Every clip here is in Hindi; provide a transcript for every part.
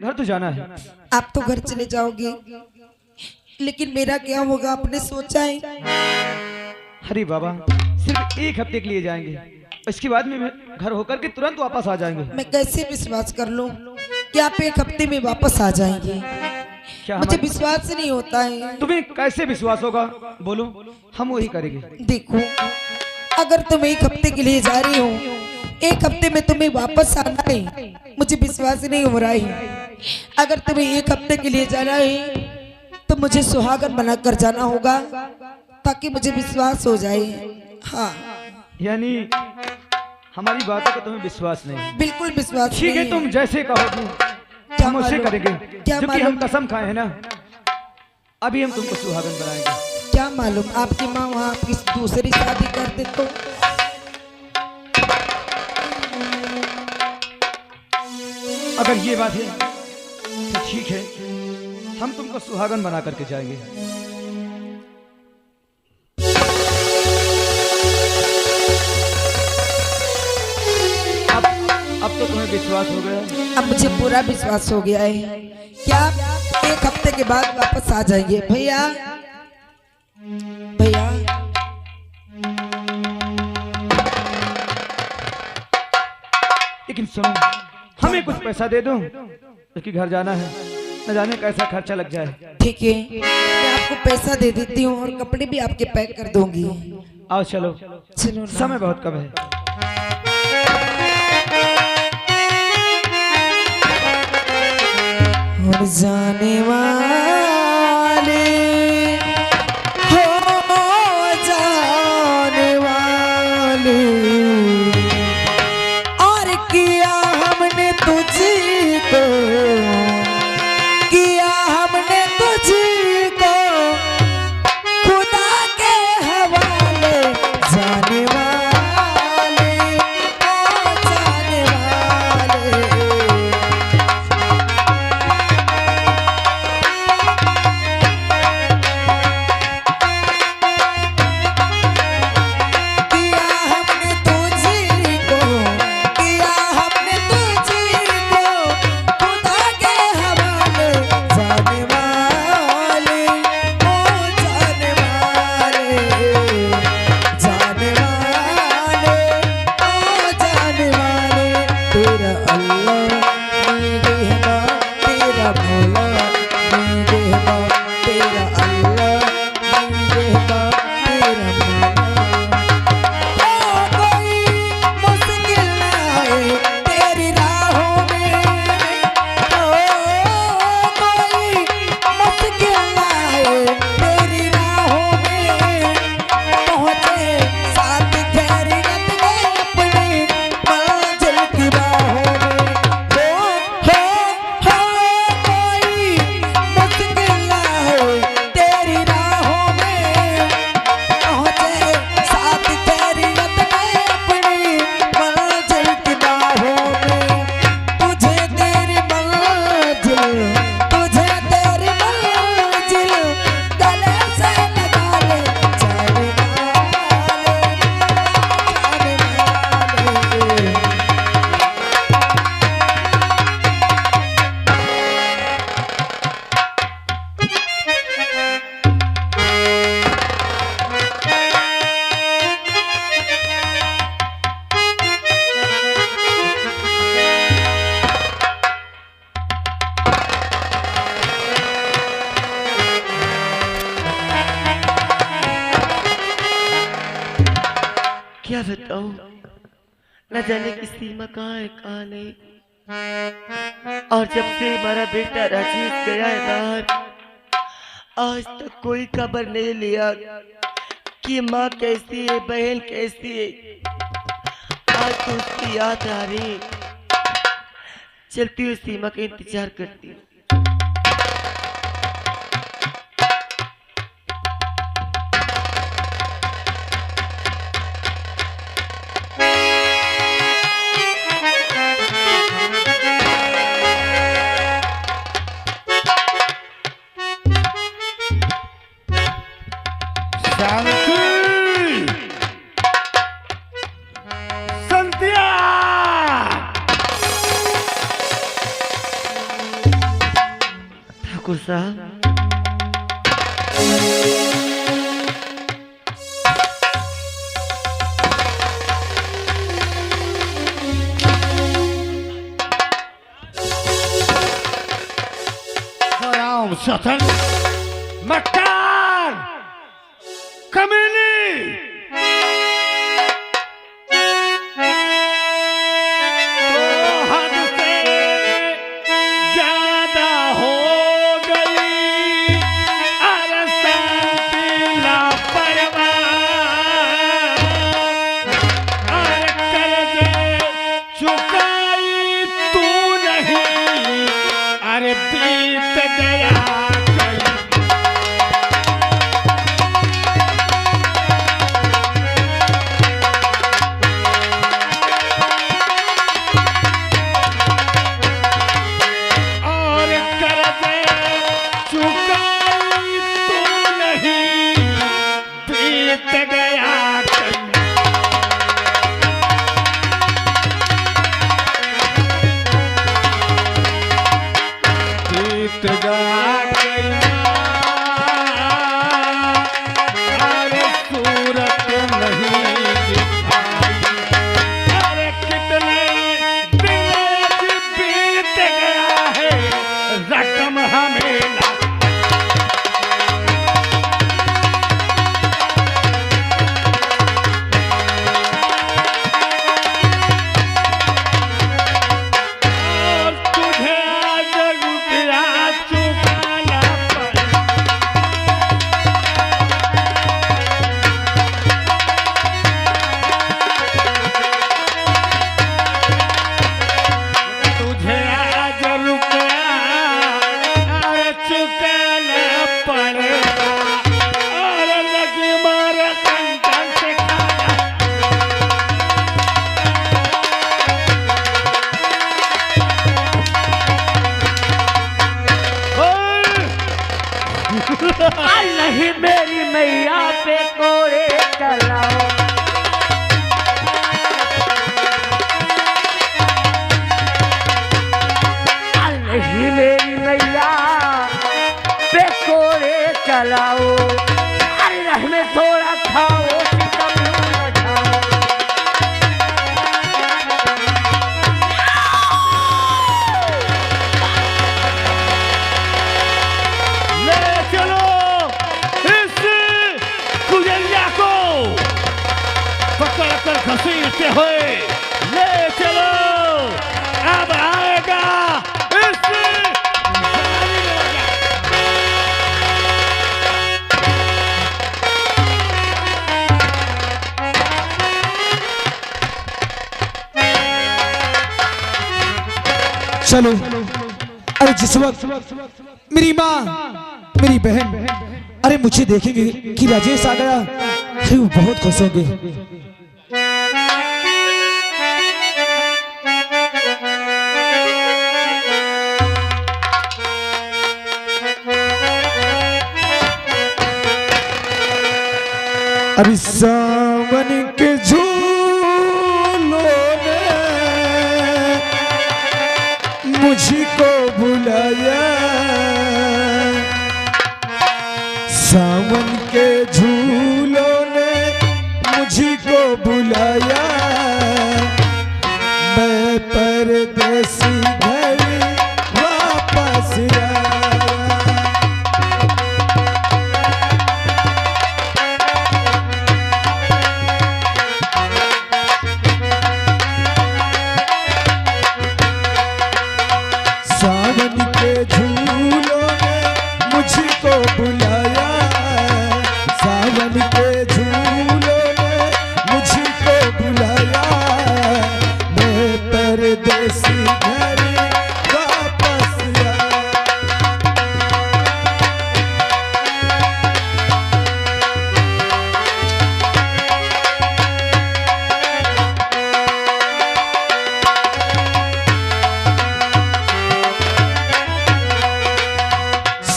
घर तो जाना है। आप तो घर चले जाओगे, लेकिन मेरा क्या होगा आपने सोचा है? अरे बाबा, सिर्फ एक हफ्ते के लिए जाएंगे, इसके बाद में घर होकर के तुरंत वापस आ जाएंगे। मैं कैसे विश्वास कर लूं कि आप एक हफ्ते में वापस आ जाएंगे? क्या मुझे विश्वास नहीं होता है। तुम्हें कैसे विश्वास होगा? बोलो, हम वही करेंगे। देखो, अगर तुम एक हफ्ते के लिए जा रही हो, एक हफ्ते में तुम्हें वापस आना है, मुझे विश्वास नहीं हो रहा है। अगर तुम्हें एक हफ्ते के लिए जाना है तो मुझे सुहागन बनाकर जाना होगा, ताकि मुझे विश्वास हो जाए। हाँ, यानी हमारी बातों का तुम्हें विश्वास नहीं? बिल्कुल विश्वास ठीक है, नहीं तुम जैसे कहोगी हम उसे करेंगे, क्योंकि हम कसम खाए हैं ना। अभी हम तुमको सुहागन बनाएंगे। क्या मालूम आपकी माँ वहाँ आपकी दूसरी शादी कर दे तो? अगर ये बात है तो ठीक है, हम तुमको सुहागन बना करके जाएंगे। अब तो तुम्हें विश्वास हो गया? अब मुझे पूरा विश्वास हो गया है। क्या आप एक हफ्ते के बाद वापस आ जाएंगे? भैया भैया, लेकिन सुनो, हमें कुछ पैसा दे दो, क्योंकि घर जाना है, न जाने कैसा खर्चा लग जाए। ठीक है, मैं आपको पैसा दे देती हूँ और कपड़े भी आपके पैक कर दूंगी। आओ चलो, चलो ना। समय बहुत कम है। और जाने वाले हो, जाने वाले, और किया हमने तुझको, किया हमने तुझको खुदा के हवाले। जाने वाले हो, जाने वाले, क्या बताऊं, न जाने की सीमा कहाँ है कहाँ नहीं। और जब से हमारा बेटा राजेश गया है बाहर, आज तक कोई खबर नहीं लिया कि माँ कैसी है, बहन कैसी है। आज तो उसकी याद आ रही, चलती हुई सीमा का इंतजार करती हूँ। संध्या ठाकुर साहब। सतन मक्कार कमीनी तो हद से ज्यादा हो गई अरसाती लापरवाह और कर्जे चुकाई तू नहीं अरे बीत गया नहीं मेरी मैया पे कोरे चलाओ नहीं मेरी मैया पे कोरे चलाओ अल्लाह में थोड़ा खाओ सितम न जाओ ले चलो पकड़ कर घसीटते हुए ले चलो अब आएगा चलो। अरे जिस वक्त मेरी माँ मेरी बहन अरे मुझे देखेंगे कि राजेश आ गया अरे वो बहुत खुश होंगे। अभी सावन के झूलों ने मुझको बुलाया सावन के झूलों ने मुझको बुलाया मैं परदेसी घर वापस आया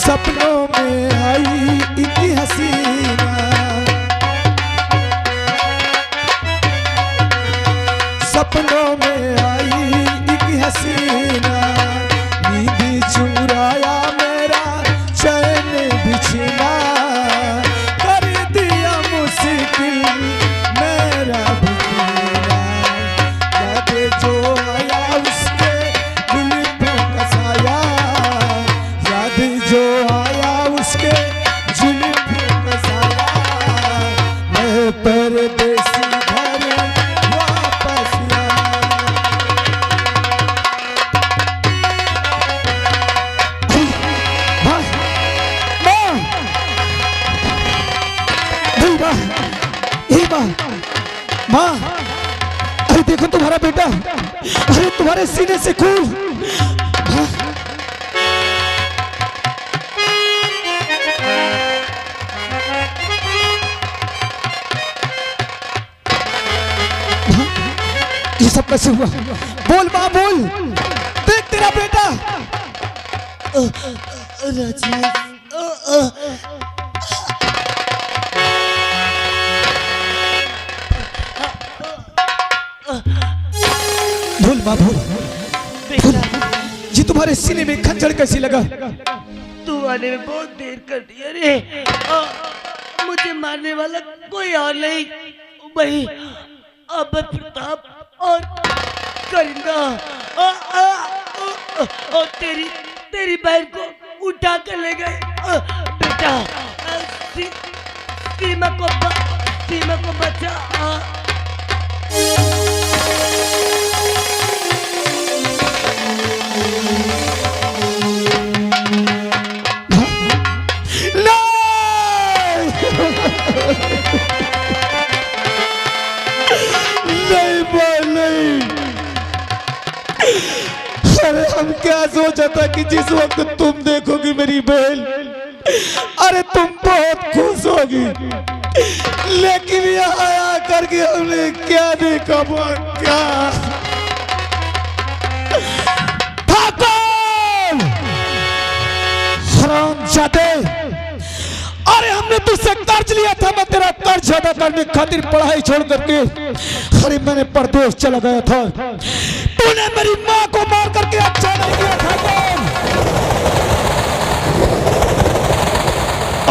सपनों में आई एक हसीना सपनों में आई एक हसीना नींद चुराया मेरा माँ, अरे देखो तुम्हारा बेटा, अरे तुम्हारे सीने से खून। ये सब कैसे हुआ? बोल माँ बोल, देख तेरा बेटा। राजेश, बोल माँ बोल, ये तुम्हारे सीने में खंजर कैसे लगा? तू आने में बहुत देर कर दी। अरे मुझे मारने वाला कोई और नहीं, वही अभय प्रताप और करिंदा और तेरी बहन को उठा कर ले गए। बेटा सीमा को बचा। अरे हम क्या सोचा था कि जिस वक्त तुम देखोगी मेरी बहन, अरे तुम बहुत खुश होगी, लेकिन यहाँ आकर के हमने क्या देखा? क्या ठाकुर हरामजादे, अरे हमने तुझसे कर्ज लिया था, मैं तेरा कर्ज अदा करने खातिर पढ़ाई छोड़ करके अरे मैंने परदेश चला गया था। तूने मेरी माँ को मार करके अच्छा नहीं किया ठाकुर।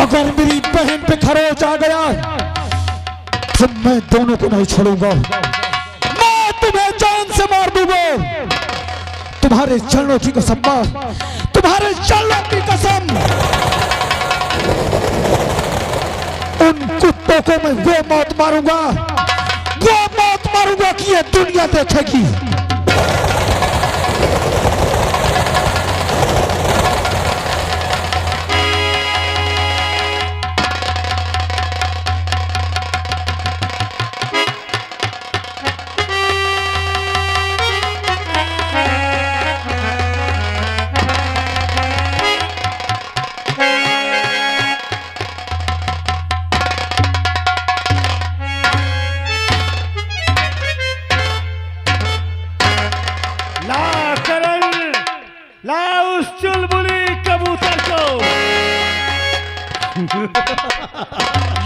अगर मेरी बहन पे खरोच आ गया तो मैं दोनों को नहीं छोड़ूंगा, मैं तुम्हें जान से मार दूंगा। तुम्हारे चरणों की कसम, तुम्हारे चरणों की कसम, उन कुत्तों को मैं वो मौत मारूंगा कि ये दुनिया देखेगी।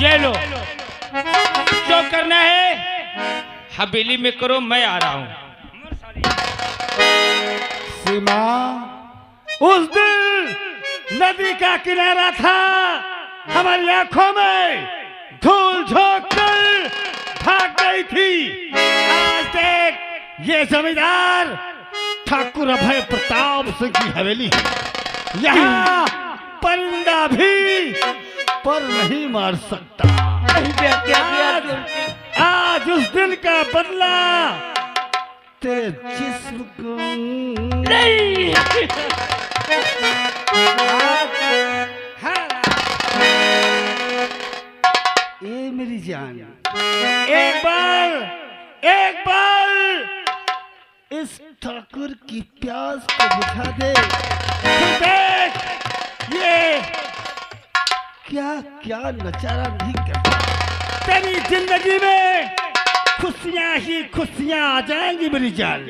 ये लो, जो करना है हवेली में करो, मैं आ रहा हूँ। सीमा, उस दिन नदी का किनारा था, हमारी आंखों में धूल झोंक कर भाग गई थी। आज देख, ये जमींदार ठाकुर अभय प्रताप सिंह की हवेली, यहाँ परिंदा भी पर नहीं मार सकता। आज उस दिन का बदला तेरे जिस्म को नहीं। ए मेरी जान, एक बार इस ठाकुर की प्यास को बुझा दे। देख ये क्या क्या नजारा नहीं करता। तेरी जिंदगी में खुशियां ही खुशियां आ जाएंगी मेरी जान।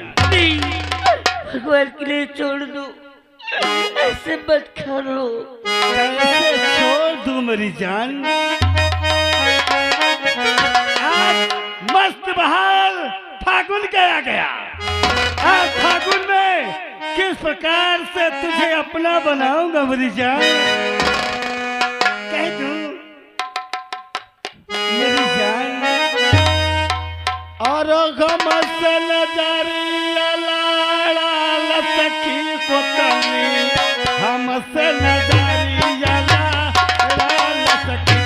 भगवान के लिए छोड़ दो, ऐसे मत करो। कैसे छोड़ दूं मेरी जान? आज मस्त बहार फागुन गया। आज फागुन में किस प्रकार से तुझे अपना बनाऊंगा मेरी जान, कह दूं मेरी जान। और से नजरिया लाला सखी को तनी, हमसे नजरिया लाला सखी।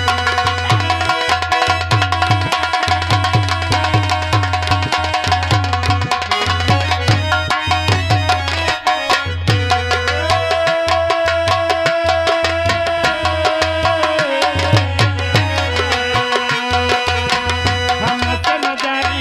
हमसे नजरिया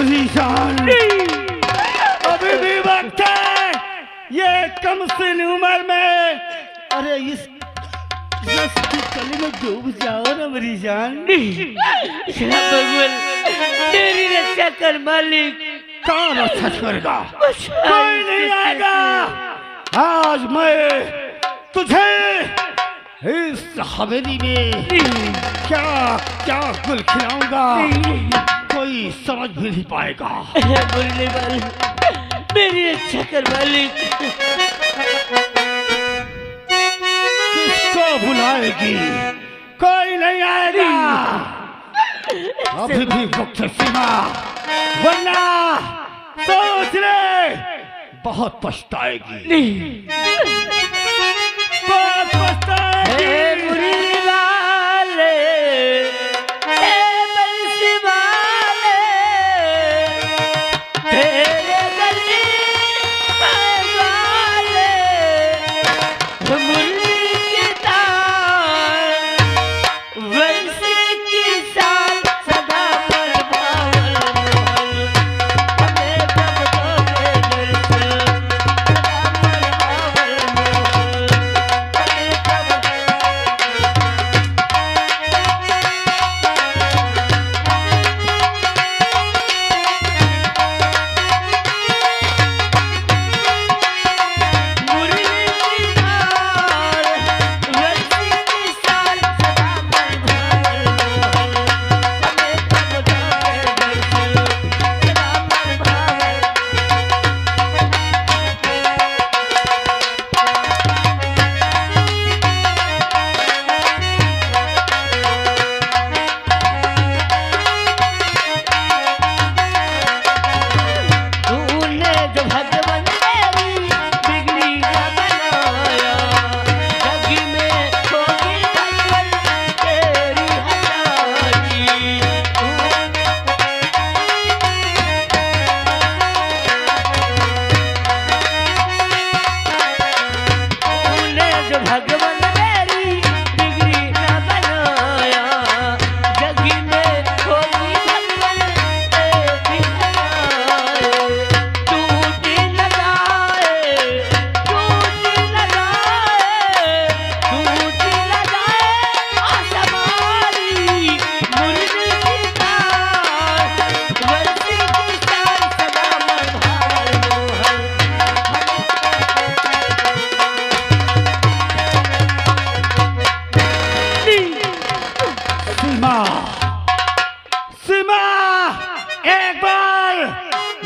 मरीजान, अभी भी वक्त है। ये कम सिन उम्र में, अरे इस की कली में डूब जाओ ना मरीजान। भगवान तेरी रक्षा कर मालिक। कौन रक्षा करेगा? कोई नहीं आएगा। आज मैं तुझे इस हवेली में क्या क्या गुल खिलाऊंगा, कोई समझ भी नहीं पाएगा। बोलने वाले मेरी रक्षा कर मालिक। किसको बुलाएगी? कोई नहीं आएगा। अभी भी वक्त है सीमा, वरना सोच ले बहुत पछताएगी। बहुत पछताएगी। मुरली वाले, बंसी वाले, तेरे गली वाले, मुरली की तार, बंसी की साल सदा पर भावल मोहल, हमें भक्तों के दिल से सदा पर भावल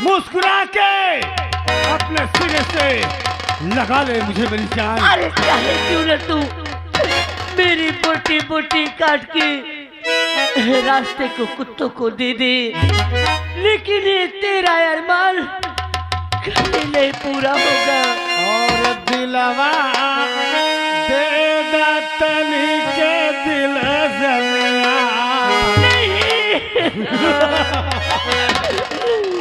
मुस्कुरा के अपने सिरे से लगा ले मुझे मेरी जान। अरे चाहे क्यों न तू मेरी बोटी बोटी काट के रास्ते को कुत्तों को दे दे, लेकिन ये तेरा अरमान कभी नहीं पूरा होगा। और दिलवा दे तनी के दिल जमिया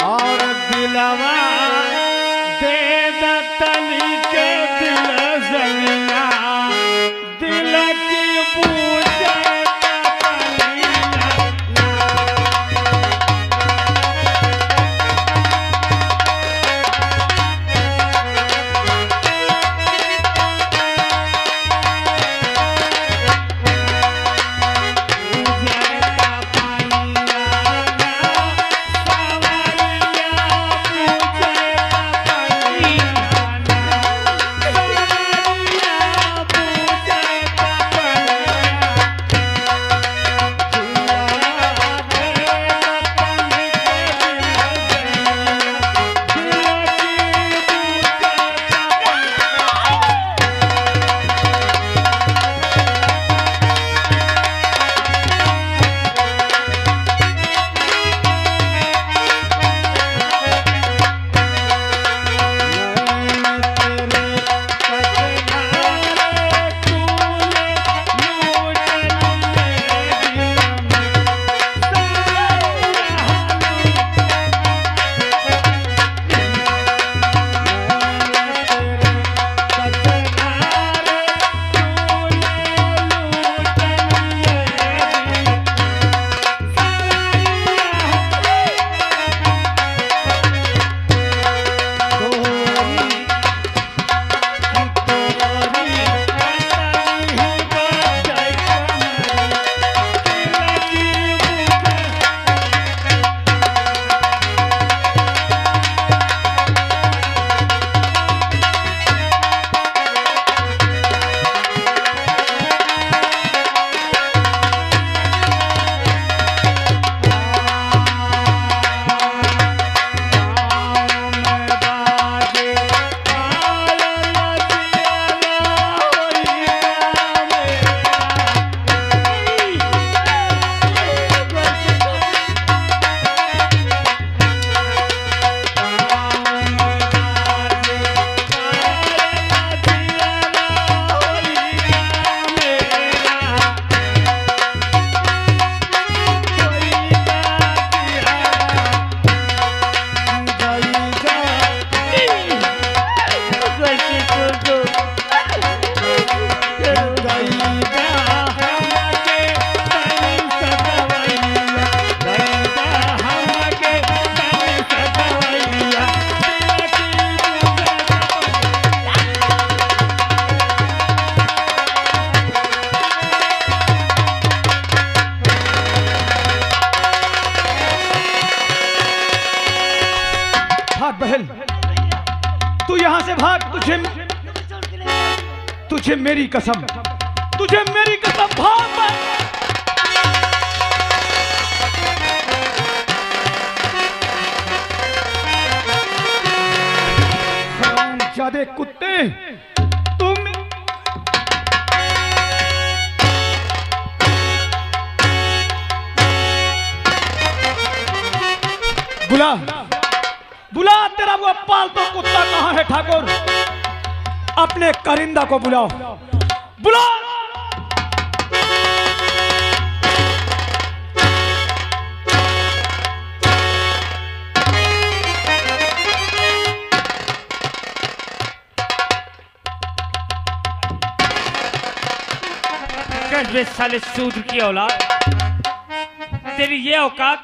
और दिलवा दे तनी के दिल जमिया दिल की पूजा बहन, तू यहाँ से भाग। तुझे मेरी कसम, भाग बहन। हरामजादे कुत्ते, तुम बुला तेरा वो पालतू कुत्ता कहाँ है ठाकुर? अपने करिंदा को बुलाओ। साले शूद्र की औलाद, तेरी ये औकात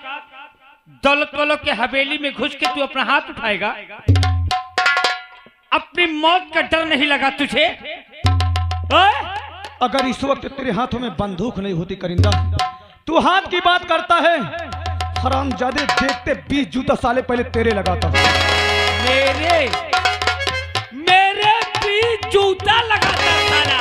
दौलत वालों के हवेली में घुस के तू अपना हाथ उठाएगा? अपनी मौत का डर नहीं लगा तुझे? अगर इस वक्त तेरे हाथों में बंदूक नहीं होती करिंदा, तू हाथ की बात करता है। हरामजादे, देखते 20 जूता साले पहले तेरे लगाता। मेरे 20 जूता लगाता साला।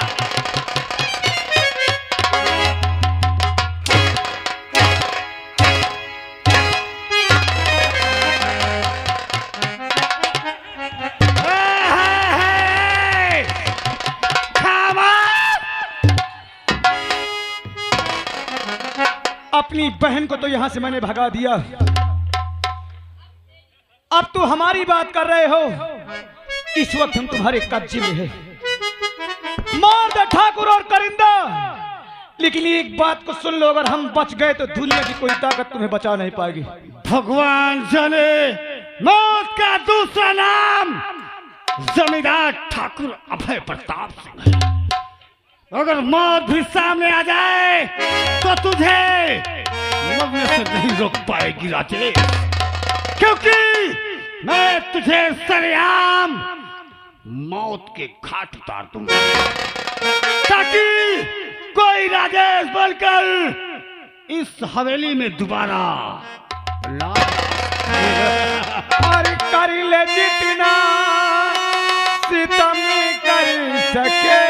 अपनी बहन को तो यहां से मैंने भगा दिया, अब तो हमारी बात कर रहे हो। इस वक्त हम तुम्हारे कब्जे में है। मार दे ठाकुर और करिंदा, लेकिन एक बात को सुन लो, अगर हम बच गए तो दुनिया की कोई ताकत तुम्हें बचा नहीं पाएगी। भगवान जाने, मौत का दूसरा नाम जमींदार ठाकुर अभय प्रताप सिंह है। अगर मौत भी सामने आ जाए तो तुझे मरने से नहीं रोक पाएगी राजेश, क्योंकि मैं तुझे सरेआम मौत के घाट उतार दूंगा, ताकि कोई राजेश बनकर इस हवेली में दोबारा और कर ले जितना सितम कर सके।